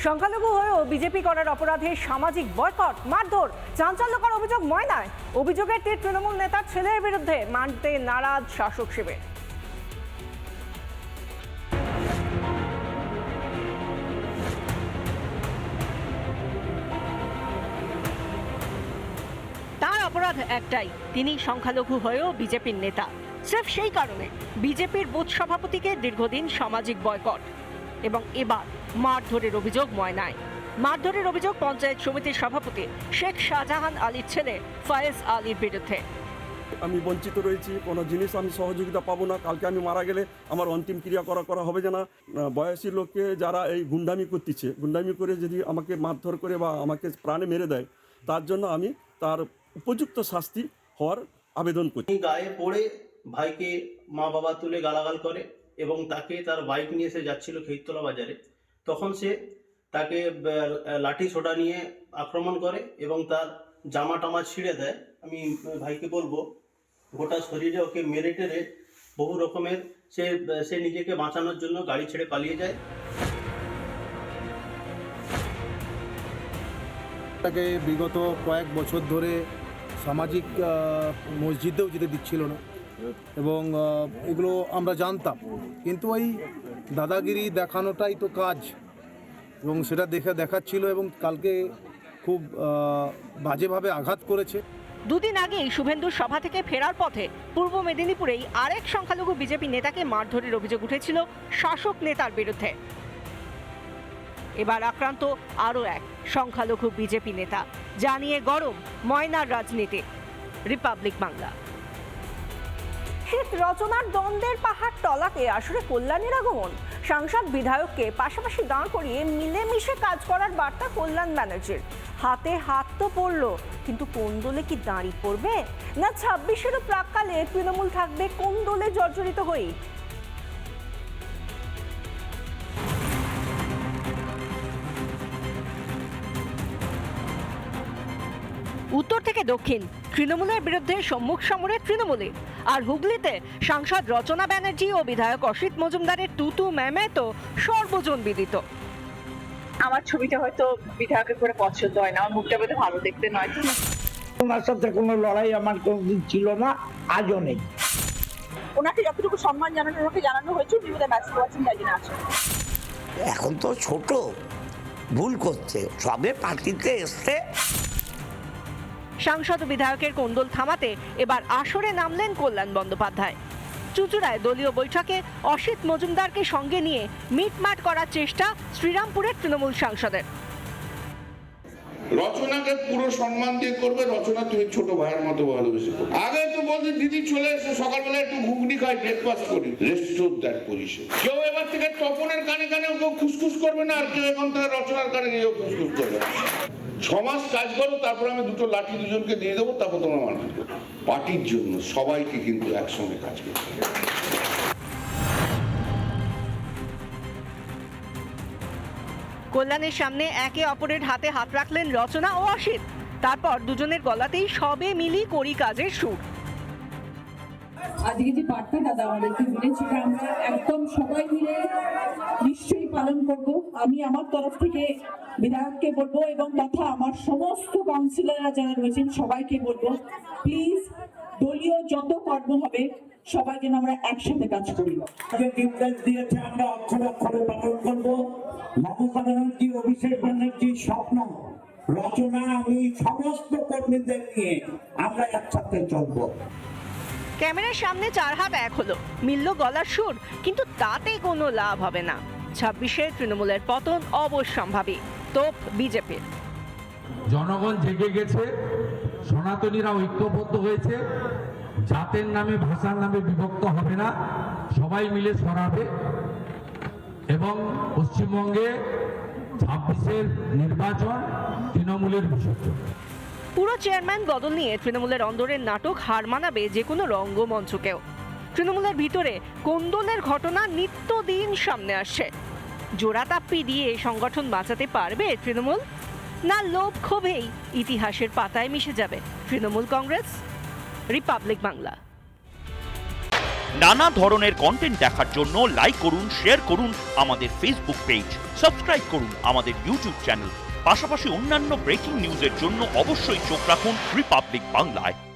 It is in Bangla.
সংখ্যালঘু হয়েও বিজেপি করার অপরাধে সামাজিক বয়কট, মারধর, চাঞ্চল্যকর অভিযোগ ময়নায়। অভিযোগের তীর তৃণমূল নেতার ছেলের বিরুদ্ধে, মানতে নারাজ শাসক শিবির। তার অপরাধ একটাই, তিনি সংখ্যালঘু হয়েও বিজেপির নেতা। স্রেফ সেই কারণে বিজেপির বুথ সভাপতিকে দীর্ঘদিন সামাজিক বয়কট, এবং এবার মারধরের অভিযোগ ময়নায়। মারধরের অভিযোগ পঞ্চায়েত সমিতির সভাপতি শেখ শাহজাহান আলীর ছেলে ফয়েজ আলীর বিরুদ্ধে। আমি বঞ্চিত রয়েছি, কোনো জিনিস আমি সহযোগিতা পাবো না। কালকে আমি মারা গেলে আমার অন্তিম ক্রিয়া করা হবে না। বয়সী লোককে যারা এই গুন্ডামি করতেছে, গুন্ডামি করে যদি আমাকে মারধর করে বা আমাকে প্রাণে মেরে দেয়, তার জন্য আমি তার উপযুক্ত শাস্তি হওয়ার আবেদন করি। গায়ে পড়ে ভাইকে মা বাবা তুলে গালাগাল করে এবং তাকে তার বাইক নিয়ে এসে যাচ্ছিল খেইতলা বাজারে, তখন সে তাকে লাঠি সোটা নিয়ে আক্রমণ করে এবং তার জামা টামা ছিঁড়ে দেয়। আমি ভাইকে বলবো, গোটা শরীরে ওকে মেরে টেরে বহু রকমের সে নিজেকে বাঁচানোর জন্য গাড়ি ছেড়ে পালিয়ে যায়। তাকে বিগত কয়েক বছর ধরে সামাজিক মসজিদেও যেতে দিচ্ছিল না, এবং এগুলো আমরা জানতাম, কিন্তু ওই দাদাগিরি দেখানোটাই তো কাজ, এবং সেটা দেখাচ্ছিল এবং কালকে খুব বাজেভাবে আঘাত করেছে। দুদিন আগেই শুভেন্দুর সভা থেকে ফেরার পথে পূর্ব মেদিনীপুরেই আরেক সংখ্যালঘু বিজেপি নেতাকে মারধরের অভিযোগ উঠেছিল শাসক নেতার বিরুদ্ধে। এবার আক্রান্ত আরও এক সংখ্যালঘু বিজেপি নেতা, জানিয়ে গরম ময়নার রাজনীতি। রিপাবলিক বাংলা। শীত রচনার দ্বন্দ্বের পাহাড় টলাতে আসরে কল্যাণীর আগমন। সাংসদ বিধায়ককে পাশাপাশি দাঁড় করিয়ে মিলেমিশে কাজ করার বার্তা কল্যাণ ব্যানার্জির। হাতে হাত তো পড়লো, কিন্তু কোন দলে কি দাঁড়ি পড়বে, না 26-এরও প্রাককালে তৃণমূল থাকবে কোন দলে জর্জরিত হয়ে? উত্তর থেকে দক্ষিণ তৃণমূলের বিরুদ্ধে সম্মুখ সমরে তৃণমূলে, আর হুগলিতে সাংসদ রচনা ব্যানার্জি ও বিধায়ক অসিত মজুমদারের তুতু ম্যামে তো সর্বজন বিদিত। আমার ছবিটা হয়তো বিধায়কের করে পছন্দ হয় না, আমার মুখটা বেঁধে ভালো দেখতে নয়। ওনার সাথে কোনো লড়াই আমার কোনোদিন ছিল না, আজও নেই। ওনাকে যতটুকু সম্মান জানানোর ওনাকে জানানো হয়েছে, উনি বোধহয় ব্যস্ত আছেন, তাই জন্য আছেন। এখন তো ছোট, ভুল করছে, সবে পার্টিতে এসছে। সাংসদ ও বিধায়কের কোন্দল থামাতে এবার আসরে নামলেন কল্যাণ বন্দ্যোপাধ্যায়। চুঁচুড়ায় দলীয় বৈঠকে অসিত মজুমদারকে সঙ্গে নিয়ে মিটমাট করার চেষ্টা শ্রীরামপুরের তৃণমূল সাংসদের। রচনাকে পুরো সম্মান দিয়ে করবে। রচনা তুমি ছোট ভাইয়ের মতো ভালোবেসে করবে। আগে তো বলতে দিদি চলে এসে সকালবেলা একটু ঘুগনি খাই, ব্রেকফাস্ট করি। Rest of that position. কেউ এবার থেকে তপনের কানে কানে কেউ খুসখুস করবে না, আর কেউ এখন থেকে রচনার কানে গিয়েও খুসখুস করবে না। 6 মাস কাজ করো, তারপর আমি দুটো লাঠি দুজনকে দিয়ে দেবো, তারপর তোমরা মানুষ করো। পার্টির জন্য সবাইকে কিন্তু একসঙ্গে কাজ করতে হবে। কল্যাণের সামনে একে অপরের হাতে হাত রাখলেন রচনা ও অসিত। তারপর দুজনের গলাতেই সবে মিলি করি কাজের সুর। আজকে যে বার্তা দাদা আমাদেরকে দিলেন, সেটা আমরা একদম সবাই মিলে নিশ্চয়ই পালন করব। আমি আমার তরফ থেকে বিধায়ককে বলবো এবং তথা আমার সমস্ত কাউন্সিলররা যারা রয়েছেন সবাইকে বলবো, প্লিজ দলীয় যত কর্ম হবে সবাই যেন আমরা একসাথে কাজ করি। নির্দেশ দিয়েছে, আমরা অক্ষরে অক্ষরে পালন করবো। মমতা ব্যানার্জি, অভিষেক ব্যানার্জির স্বপ্ন, রচনা, আমি সমস্ত কর্মীদের নিয়ে আমরা একসাথে চলবো। ক্যামেরার সামনে 4 হাত এক হলো, মিলল গলার সুর, কিন্তু তাতে কোনো লাভ হবে না। 26-এ তৃণমূলের পতন অবশ্যম্ভাবী, তোপ বিজেপির। জনগণ জেগে গেছে, সনাতনীরা ঐক্যবদ্ধ হয়েছে, জাতের নামে ভাষার নামে বিভক্ত হবে না, সবাই মিলে সরাবে। এবং পশ্চিমবঙ্গে 26-এর নির্বাচন তৃণমূলের বিসর্জন। পুরো চেয়ারম্যান বদল নিয়ে তৃণমূলের অন্দরের নাটক হার মানাবে যে কোনো রঙ্গমঞ্চকেও। তৃণমূলের ভিতরে কোন্দলের ঘটনা নিত্যদিন সামনে আসছে। জোড়াতাপ্পি দিয়ে সংগঠন বাঁচাতে পারবে তৃণমূল, না লোভ ক্ষোভেই ইতিহাসের পাতায় মিশে যাবে তৃণমূল কংগ্রেস? রিপাবলিক বাংলা। নানা ধরনের কন্টেন্ট দেখার জন্য লাইক করুন, শেয়ার করুন আমাদের ফেসবুক পেজ, সাবস্ক্রাইব করুন আমাদের ইউটিউব চ্যানেল। পাশাপাশি অন্যান্য ব্রেকিং নিউজের জন্য অবশ্যই চোখ রাখুন রিপাবলিক বাংলায়।